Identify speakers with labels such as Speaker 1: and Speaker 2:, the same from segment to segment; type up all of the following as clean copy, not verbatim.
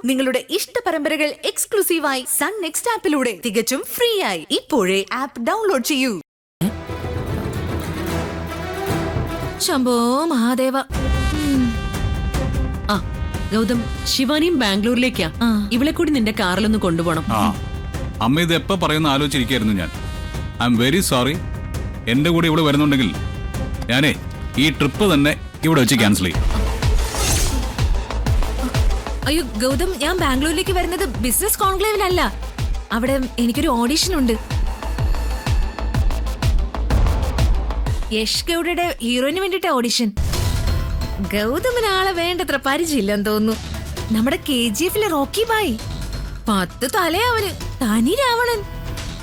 Speaker 1: നിങ്ങളുടെ ഇഷ്ട പരമ്പരകൾ എക്സ്ക്ലൂസീവായി സൺ നെക്സ്റ്റ് ആപ്പിലൂടെ തികച്ചും ഫ്രീ ആയി ഇപ്പോഴേ ആപ്പ് ഡൗൺലോഡ് ചെയ്യൂ.
Speaker 2: ശംഭോ മഹാദേവ. ആ ഗൗതം, ശിവാനിയും ബാംഗ്ലൂരിലേക്കാ. ഇവളെ കൂടി നിന്റെ കാറിലൊന്ന് കൊണ്ടുപോകണം.
Speaker 3: അമ്മ ഇത് എപ്പോ പറയുന്ന ആലോചിച്ചിരിക്കായിരുന്നു ഞാൻ. I am very sorry. എന്റെ കൂടെ ഇവിടെ വരുന്നുണ്ടെങ്കിൽ ഞാനേ ഈ ട്രിപ്പ് തന്നെ ഇവിടെ വെച്ച് ക്യാൻസൽ ചെയ്യും.
Speaker 2: അയ്യോ ഗൗതം, ഞാൻ ബാംഗ്ലൂരിലേക്ക് വരുന്നത് ബിസിനസ് കോൺക്ലേവിലല്ല. അവിടെ എനിക്കൊരു ഓഡിഷൻ ഉണ്ട്. യശ് ഗൗഡയുടെ ഹീറോയിന് വേണ്ടിട്ട് ഓഡിഷൻ. ഗൗതമിന് ആളെ വേണ്ടത്ര പരിചയമില്ലെന്ന് തോന്നുന്നു. നമ്മുടെ KGF റോക്കി ബായി 10 തലയാ അവന്, തനി രാവണൻ.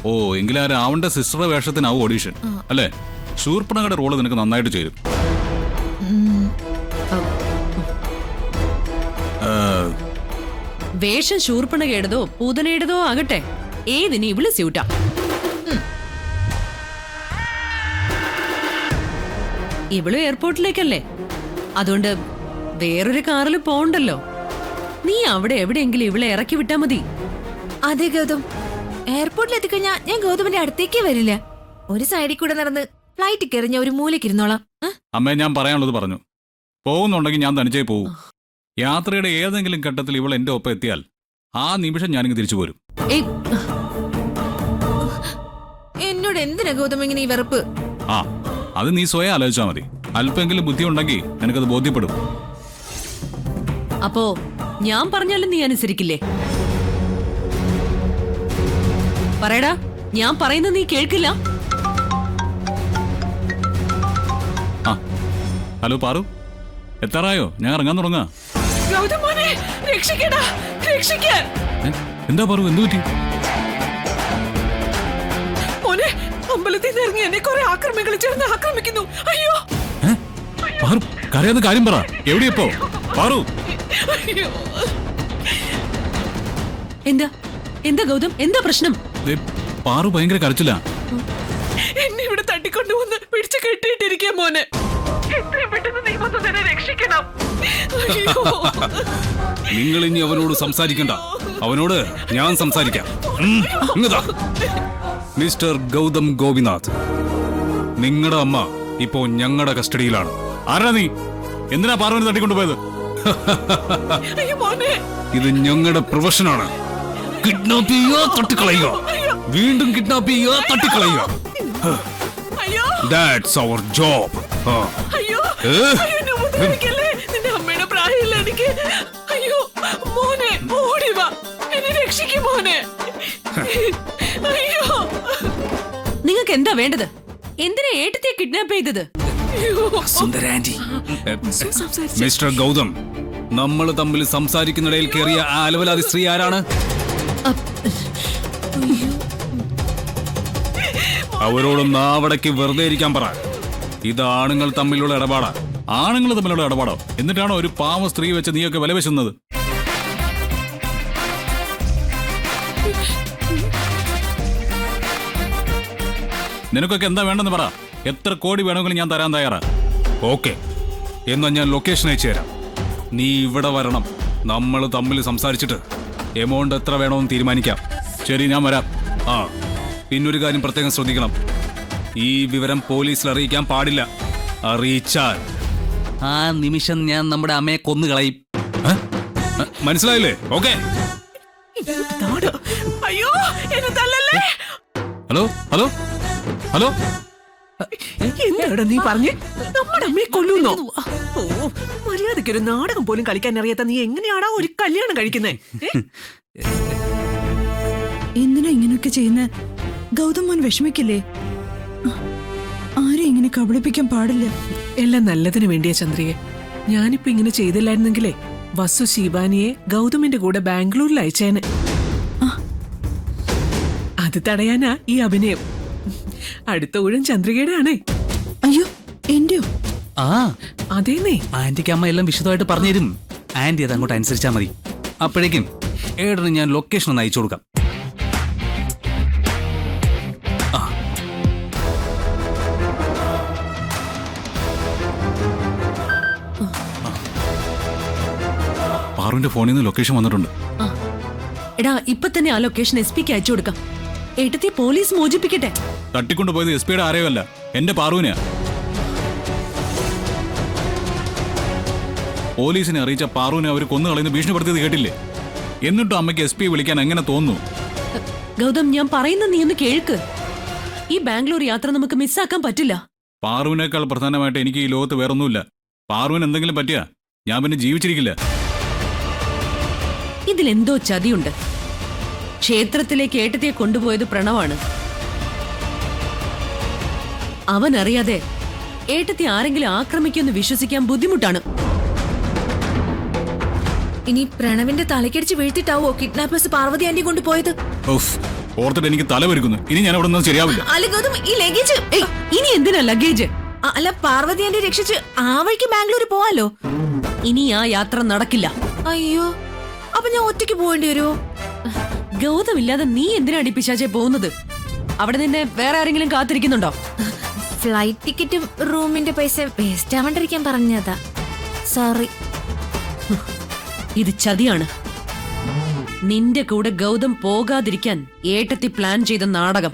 Speaker 3: ഓ, എങ്കിലും ആ രാവണന്റെ സിസ്റ്ററുടെ വേഷത്തിനാവും ഓഡീഷൻ അല്ലേ? ശൂർപ്പണകയുടെ റോള് നിനക്ക് നന്നായിട്ട് ചേരും.
Speaker 2: വേഷം ശൂർപ്പണകയുടേതോ പൂതനയുടേതോ ആകട്ടെ, ഏതിന് ഇവള് സ്യൂട്ടാ. ഇവള് എയർപോർട്ടിലേക്കല്ലേ, അതുകൊണ്ട് വേറൊരു കാറിൽ പോണ്ടല്ലോ. നീ അവിടെ എവിടെയെങ്കിലും ഇവളെ ഇറക്കി വിട്ടാ മതി. അതെ ഗൗതം, എയർപോർട്ടിൽ എത്തിക്കഴിഞ്ഞാ ഞാൻ ഗൗതമിന്റെ അടുത്തേക്ക് വരില്ല. ഒരു സൈഡിൽ കൂടെ നടന്ന് ഫ്ലൈറ്റ് കയറിഞ്ഞ ഒരു മൂലയ്ക്ക് ഇരുന്നോളാം.
Speaker 3: അമ്മേ, ഞാൻ പറയാനുള്ളത് പറഞ്ഞു. പോകുന്നുണ്ടെങ്കിൽ ഞാൻ തനിച്ചേ പോകും. യാത്രയുടെ ഏതെങ്കിലും ഘട്ടത്തിൽ ഇവൾ എന്റെ ഒപ്പം എത്തിയാൽ ആ നിമിഷം ഞാനിങ്ങ് തിരിച്ചു പോരും.
Speaker 2: എന്നോട് എന്തിനാ ഗൗതം ഇങ്ങനെ ഈ വെറുപ്പ്?
Speaker 3: ആ, അത് നീ സ്വയം ആലോചിച്ചാൽ മതി. അല്പെങ്കിലും ബുദ്ധി ഉണ്ടെങ്കിൽ നിനക്കത് ബോധ്യപ്പെടും.
Speaker 2: അപ്പോ ഞാൻ പറഞ്ഞാലും നീ അനുസരിക്കില്ലേ? പറയടാ, ഞാൻ പറയുന്നത് നീ കേൾക്കില്ല?
Speaker 3: ആ, ഹലോ പാറു, എത്താറായോ? ഞാൻ ഇറങ്ങാൻ തുടങ്ങാ. എന്താ പാറു, എന്തു പറ്റി?
Speaker 4: അമ്പലത്തിൽ നിന്ന് ഇറങ്ങി എന്നെ കുറെ ആക്രമികൾ ചേർന്ന് ആക്രമിക്കുന്നു. അയ്യോ
Speaker 3: പാറു, കരയാതെ കാര്യം പറ. എവിടെയപ്പോ പാറു?
Speaker 2: എന്താ എന്താ ഗൗതം, എന്താ പ്രശ്നം?
Speaker 3: പാറു ഭയങ്കര കരച്ചില്ല.
Speaker 4: എന്നെ ഇവിടെ തട്ടിക്കൊണ്ടുവന്ന് പിടിച്ചു കെട്ടിയിട്ടിരിക്കാ മോനെ. എത്രയും പെട്ടെന്ന് നീ വന്ന് തന്നെ രക്ഷിക്കണം.
Speaker 3: നിങ്ങൾ ഇനി അവനോട് സംസാരിക്കണ്ട, അവനോട് ഞാൻ സംസാരിക്കാം. മിസ്റ്റർ ഗൗതം ഗോപിനാഥ്, നിങ്ങളുടെ അമ്മ ഇപ്പോ ഞങ്ങളുടെ കസ്റ്റഡിയിലാണ്. ആരാ നീ? എന്തിനാ പാർവനെ തട്ടിക്കൊണ്ടുപോയത്? ഇത് ഞങ്ങളുടെ പ്രൊഫഷനാണ്. കിഡ്നാപ്പ് ചെയ്യുക, തട്ടിക്കളയുക, വീണ്ടും കിഡ്നാപ്പ് ചെയ്യുക, തട്ടിക്കളയുക. That's our job.
Speaker 4: നിന്റെ അമ്മയുടെ പ്രായമില്ല എനിക്ക്. അയ്യോ മോനെ, ഓടി വാ, എന്നെ രക്ഷിക്കും മോനെ. അയ്യോ,
Speaker 2: നിങ്ങൾക്ക് എന്താ വേണ്ടത്? എന്തിനാ ഏട്ടത്തെ കിഡ്നാപ്പ് ചെയ്തത്?
Speaker 3: മിസ്റ്റർ ഗൗതം, നമ്മൾ തമ്മിൽ സംസാരിക്കുന്നിടയിൽ കയറിയ ആലവലാതി സ്ത്രീ ആരാണ്? അവരോട് നാവടക്ക് വെറുതെ ഇരിക്കാൻ പറ. ഇത് ആണുങ്ങൾ തമ്മിലുള്ള ഇടപാടാ. ആണുങ്ങൾ തമ്മിലുള്ള ഇടപാടോ? എന്നിട്ടാണോ ഒരു പാവ സ്ത്രീ വെച്ച് നീയൊക്കെ വിലവെച്ചുന്നത്? നിനക്കൊക്കെ എന്താ വേണ്ടെന്ന് പറ. എത്ര കോടി വേണമെങ്കിലും ഞാൻ തരാൻ തയ്യാറാ. ഓക്കെ, എന്നാ ഞാൻ ലൊക്കേഷൻ അയച്ചു തരാം. നീ ഇവിടെ വരണം. നമ്മൾ തമ്മിൽ സംസാരിച്ചിട്ട് എമൗണ്ട് എത്ര വേണമെന്ന് തീരുമാനിക്കാം. ശരി, ഞാൻ വരാം. ആ, പിന്നൊരു കാര്യം പ്രത്യേകം ശ്രദ്ധിക്കണം. ഈ വിവരം പോലീസിൽ അറിയിക്കാൻ പാടില്ല. അറിയിച്ചാൽ
Speaker 5: ആ നിമിഷം ഞാൻ നമ്മുടെ അമ്മയെ കൊന്നുകളയും.
Speaker 3: മനസ്സിലായില്ലേ? ഓക്കെ.
Speaker 4: അയ്യോ, എന്നെ തല്ലല്ലേ.
Speaker 3: ഹലോ ഹലോ ഹലോ,
Speaker 4: എന്താടാ നീ പറഞ്ഞേ? നമ്മുടെ അമ്മയെ കൊല്ലുന്നോ? ഓ, മര്യാദയ്ക്കൊരു നാടകം പോലും കളിക്കാൻ അറിയാത്ത നീ എങ്ങനെയാടാ ഒരു കല്യാണം കഴിക്കുന്നേ?
Speaker 6: എന്തിനാ ഇങ്ങനെയൊക്കെ ചെയ്യുന്ന? ഗൗതം മോൻ വിഷമിക്കില്ലേ? ആരും ഇങ്ങനെ കബളിപ്പിക്കാൻ പാടില്ല.
Speaker 4: എല്ലാം നല്ലതിന് വേണ്ടിയാ ചന്ദ്രിയെ. ഞാനിപ്പോ ഇങ്ങനെ ചെയ്തില്ലായിരുന്നെങ്കിലേ വസു ശിവാനിയെ ഗൗതമിന്റെ കൂടെ ബാംഗ്ലൂരിൽ അയച്ചേനെ. അത് തടയാനാ ഈ അഭിനയം. അടുത്ത ഊഴം ചന്ദ്രികയുടെ ആണേ.
Speaker 6: അയ്യോ, എന്റെയോ?
Speaker 5: ആ
Speaker 4: അതേന്നേ.
Speaker 5: ആന്റിക്ക് അമ്മ എല്ലാം വിശദമായിട്ട് പറഞ്ഞുതരും. ആന്റി അത് അങ്ങോട്ട് അനുസരിച്ചാ മതി. അപ്പോഴേക്കും ഏടന് ഞാൻ ലൊക്കേഷൻ ഒന്ന് അയച്ചു കൊടുക്കാം.
Speaker 3: പാറുവിന്റെ ഫോണിൽ നിന്ന് ലൊക്കേഷൻ വന്നിട്ടുണ്ട്.
Speaker 2: ആ. എടാ ഇപ്പൊ തന്നെ ആ ലൊക്കേഷൻ എസ് പിക്ക് അയച്ചു കൊടുക്കാം. ഏട്ടത്തി പോലീസ് മോചിപ്പിക്കട്ടെ.
Speaker 3: തട്ടിക്കൊണ്ടുപോയത് എസ് പിയുടെ ആരെയോ അല്ല, എന്റെ പാറുവിനെയാ. പോലീസിനെ അറിയിച്ച പാറുവിനെ അവർ കൊന്നുകളയുന്ന ഭീഷണിപ്പെടുത്തിയത് കേട്ടില്ലേ? എന്നിട്ടും അമ്മയ്ക്ക് എസ് പി വിളിക്കാൻ എങ്ങനെ തോന്നുന്നു?
Speaker 2: ഗൗതം, ഞാൻ പറയുന്ന നീ ഒന്ന് കേൾക്ക്. ഈ ബാംഗ്ലൂർ യാത്ര നമുക്ക് മിസ്സാക്കാൻ പറ്റില്ല.
Speaker 3: പാറുവിനേക്കാൾ പ്രധാനമായിട്ട് എനിക്ക് ഈ ലോകത്ത് വേറൊന്നുമില്ല. പാറുവിന് എന്തെങ്കിലും പറ്റിയാ ഞാൻ പിന്നെ ജീവിച്ചിരിക്കില്ല.
Speaker 2: ഇതിലെന്തോ ചതിയുണ്ട്. ക്ഷേത്രത്തിലേക്ക് ഏട്ടത്തിയെ കൊണ്ടുപോയത് പ്രണവാണ്. അവനറിയാതെ ഏട്ടത്തി ആരെങ്കിലും ആക്രമിക്കുമെന്ന് വിശ്വസിക്കാൻ ബുദ്ധിമുട്ടാണ്.
Speaker 1: ഇനി പ്രണവിന്റെ തലക്കടിച്ച് വീഴ്ത്തിട്ടാവോ കിഡ്നാപ്പേഴ്സ് പാർവതി ആന്റി കൊണ്ടുപോയത്?
Speaker 3: ഓർത്തിട്ട് എനിക്ക് തല വരുക്കുന്നു. ഇനി ഞാൻ അവിടെ നിന്ന് ശരിയാവില്ല.
Speaker 1: അല്ല ഗൗതം, ഈ ലഗേജ്
Speaker 2: ഇനി എന്തിനാ ലഗേജ്?
Speaker 1: അല്ല, പാർവതി ആന്റി രക്ഷിച്ച് ആ വഴിക്ക് ബാംഗ്ലൂർ പോവാലോ.
Speaker 2: ഇനി ആ യാത്ര നടക്കില്ല.
Speaker 1: അയ്യോ, അപ്പൊ ഞാൻ ഒറ്റയ്ക്ക് പോവേണ്ടി വരുമോ?
Speaker 2: ഗൗതമില്ലാതെ നീ എന്തിനാ അടിപ്പിച്ചാച്ചേ പോകുന്നത്? അവിടെ നിന്നെ വേറെ ആരെങ്കിലും കാത്തിരിക്കുന്നുണ്ടോ?
Speaker 1: ഫ്ലൈറ്റ് ടിക്കറ്റും റൂമിന്റെ പൈസ വേസ്റ്റ് ആവാണ്ടിരിക്കാൻ പറഞ്ഞതാ. സോറി.
Speaker 2: ഇത് ചതിയാണ്. നിന്റെ കൂടെ ഗൗതം പോകാതിരിക്കാൻ ഏട്ടത്തി പ്ലാൻ ചെയ്ത നാടകം.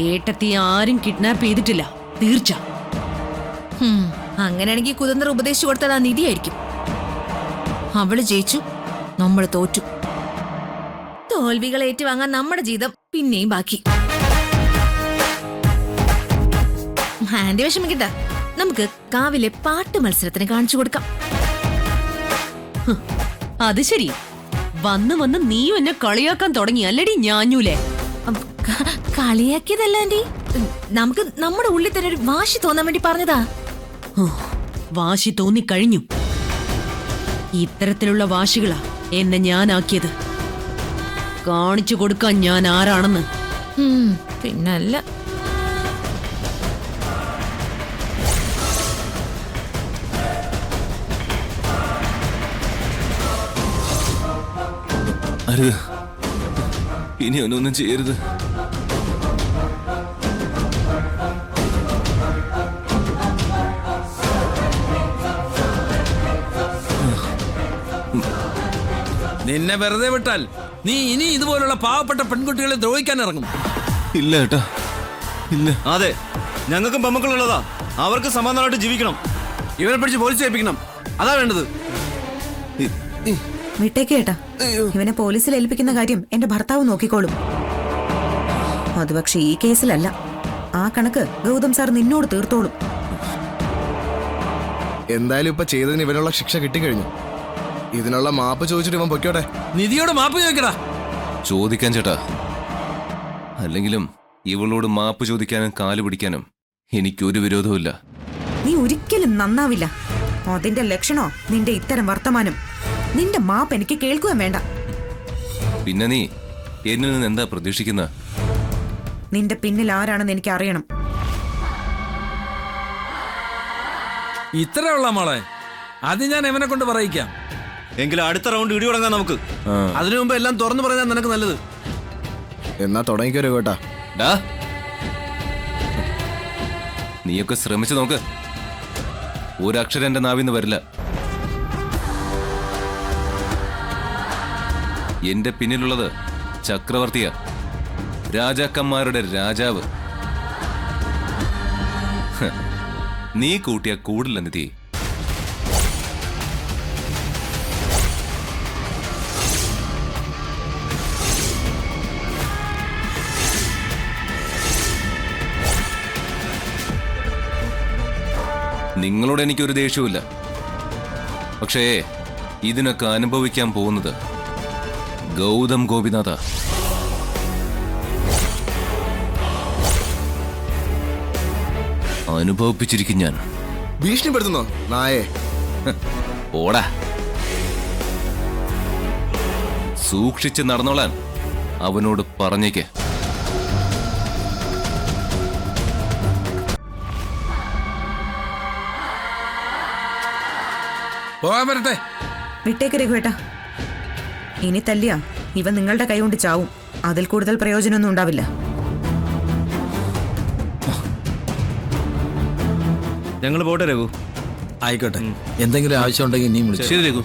Speaker 2: ഏട്ടത്തി ആരും കിഡ്നാപ്പ് ചെയ്തിട്ടില്ല, തീർച്ച.
Speaker 1: അങ്ങനെയാണെങ്കിൽ കുതന്ത്രം ഉപദേശിച്ചു കൊടുത്താൽ ആ നിധിയായിരിക്കും. അവള് ജയിച്ചു, നമ്മൾ തോറ്റു. തോൽവികൾ ഏറ്റുവാങ്ങാൻ നമ്മുടെ ജീവിതം പിന്നെയും ബാക്കി. ആന്റി വിഷമിക്കട്ട, നമുക്ക് കാവിലെ പാട്ട് മത്സരത്തിന് കാണിച്ചു കൊടുക്കാം.
Speaker 2: അത് ശരി, വന്ന് വന്ന് നീയും എന്നെ കളിയാക്കാൻ തുടങ്ങി അല്ലടി ഞാഞ്ഞൂലേ?
Speaker 1: കളിയാക്കിയതല്ല ആന്റി, നമുക്ക് നമ്മുടെ ഉള്ളിൽ തന്നെ ഒരു വാശി തോന്നാൻ വേണ്ടി പറഞ്ഞതാ.
Speaker 2: വാശി തോന്നിക്കഴിഞ്ഞു. ഇത്തരത്തിലുള്ള വാശികളാ എന്നെ ഞാനാക്കിയത്. കാണിച്ചു കൊടുക്കാൻ ഞാൻ ആരാണെന്ന്.
Speaker 1: പിന്നല്ല.
Speaker 7: അരുത്, ഇനി ഒന്നും ചെയ്യരുത്.
Speaker 8: നിന്നെ വെറുതെ വിട്ടാൽ നീ ഇനി ഇതുപോലുള്ള പാവപ്പെട്ട പെൺകുട്ടികളെ ദ്രോഹിക്കാൻ ഇറങ്ങും.
Speaker 7: ഇല്ല ഏട്ടാ, ഇല്ല. അതെ, ഞങ്ങൾക്കും പെമ്മക്കളുള്ളതാ. അവർക്ക് സമാധാനമായിട്ട് ജീവിക്കണം.
Speaker 8: ഇവനെ പിടിച്ച് പോലീസ് ഏൽപ്പിക്കണം, അതാ വേണ്ടത്.
Speaker 6: വിട്ടേക്ക് ഏട്ടാ, ഇവനെ പോലീസിൽ ഏൽപ്പിക്കുന്ന കാര്യം എന്റെ ഭർത്താവ് നോക്കിക്കോളും. അത് പക്ഷെ ഈ കേസിലല്ല. ആ കണക്ക് ഗൗതം സാർ നിന്നോട് തീർത്തോളും.
Speaker 9: എന്തായാലും ഇപ്പൊ ചെയ്തതിന് ഇവനുള്ള ശിക്ഷ കിട്ടിക്കഴിഞ്ഞു. ഇതിനുള്ള മാപ്പ് ചോദിച്ചിട്ട് ഇവൻ പൊയ്ക്കോട്ടെ.
Speaker 8: നിധിയോട് മാപ്പ് ചോദിക്കടാ.
Speaker 7: ചോദിക്കാൻ ചേട്ടാ, അല്ലെങ്കിലും ഇവളോട് മാപ്പ് ചോദിക്കാനും കാല് പിടിക്കാനും എനിക്കൊരു വിരോധവുമില്ല.
Speaker 6: നീ ഒരിക്കലും നന്നാവില്ല. അതിന്റെ ലക്ഷണോ നിന്റെ ഇത്തരം വർത്തമാനം. നിന്റെ മാപ്പ് എനിക്ക് കേൾക്കുകയും വേണ്ട.
Speaker 7: പിന്നെ നീ എന്നിൽ നിന്ന് എന്താ പ്രതീക്ഷിക്കുന്ന?
Speaker 6: നിന്റെ പിന്നിൽ ആരാണെന്ന് എനിക്ക് അറിയണം.
Speaker 8: ഇത്രയുള്ള മോളെ, അത് ഞാൻ എവനെ കൊണ്ട് പറയിക്കാം.
Speaker 7: എങ്കിലും അടുത്ത റൗണ്ട് ഇടി തുടങ്ങാൻ നമുക്ക്.
Speaker 8: അതിനു മുമ്പ് എല്ലാം തുറന്നു പറഞ്ഞാൽ നിനക്ക് നല്ലത്.
Speaker 9: എന്നാ തുടങ്ങിക്കോ കേട്ടാ.
Speaker 7: നീയൊക്കെ ശ്രമിച്ചു നോക്ക്. ഒരക്ഷരം എന്റെ നാവിന്ന് വരില്ല. എന്റെ പിന്നിലുള്ളത് ചക്രവർത്തിയാ, രാജാക്കന്മാരുടെ രാജാവ്. നീ കൂട്ടിയ കൂടില്ല നിധി. നിങ്ങളോട് എനിക്കൊരു ദേഷ്യവുമില്ല. പക്ഷേ ഇതിനൊക്കെ അനുഭവിക്കാൻ പോകുന്നത് ഗൗതം ഗോപിനാഥ. അനുഭവിപ്പിച്ചിരിക്കും ഞാൻ.
Speaker 9: ഭീഷണിപ്പെടുത്തുന്നോ നായേ?
Speaker 7: ഓടാ, സൂക്ഷിച്ച് നടന്നോളാൻ അവനോട് പറഞ്ഞേക്ക്.
Speaker 8: പോകാൻ വരട്ടെ.
Speaker 6: വിട്ടേക്ക് രഘുവേട്ടാ. ഇനി തല്ലിയ ഇവൻ നിങ്ങളുടെ കൈ കൊണ്ട് ചാവും. അതിൽ കൂടുതൽ പ്രയോജനമൊന്നും ഉണ്ടാവില്ല.
Speaker 7: ഞങ്ങൾ പോട്ടെ രഘു.
Speaker 8: ആയിക്കോട്ടെ, എന്തെങ്കിലും ആവശ്യം ഉണ്ടെങ്കിൽ നീ വിളിച്ചു.
Speaker 7: ശരി രഘു.